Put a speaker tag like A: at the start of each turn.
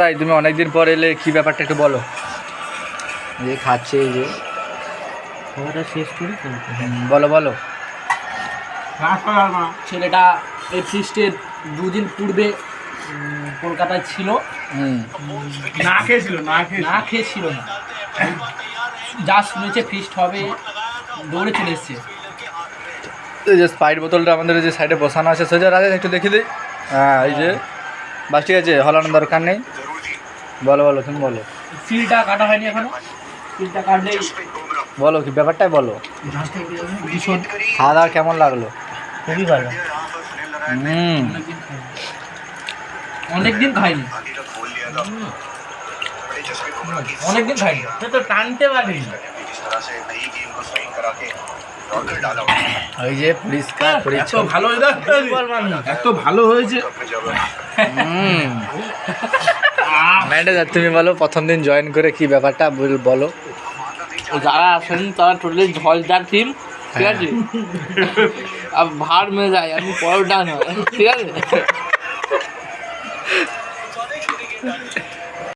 A: তাই তুমি অনেকদিন পর এলে, কি ব্যাপারটা একটু বলো। এই খাচ্ছে, এই যে
B: খাওয়াটা শেষ করি তো।
A: বলো বলো।
B: ছেলেটা এই ফিস্টের দুদিন পূর্বে কলকাতায় ছিল,
C: না খেয়েছিল
B: না খেয়েছিল না, যা শুনেছে ফিস্ট হবে দৌড়ে চলে এসছে।
A: এই যে স্পাইট বোতলটা আমাদের যে সাইডে বসানো আছে, সোজা রাজা একটু দেখে দিই। হ্যাঁ এই যে বাস, ঠিক আছে, হলানোর দরকার নেই। বলো বলো, তুমি বলো।
B: ফিলটা কাটা হয়নি এখনো, ফিলটা কাটলেই
A: বলো কি ব্যাপারটাই বলো।
B: ভীষণ
A: খাওয়া দাওয়া কেমন লাগলো?
B: খুবই ভালো। অনেকদিন খাইনি, অনেকদিন খাইনি, তো টানতে পারিনি।
A: ওই যে পরিষ্কার পরিচ্ছন্ন,
C: ভালো এত ভালো হয়েছে।
A: ম্যানেজার তুমি বলো, প্রথম দিন জয়েন করে কি ব্যাপারটা বলো।
D: যারা আসেন তারা টোটালি ঝলঝার টিম, ঠিক আছে। আর ভার মেরে যায়, আমি পরোটা নয়, ঠিক আছে।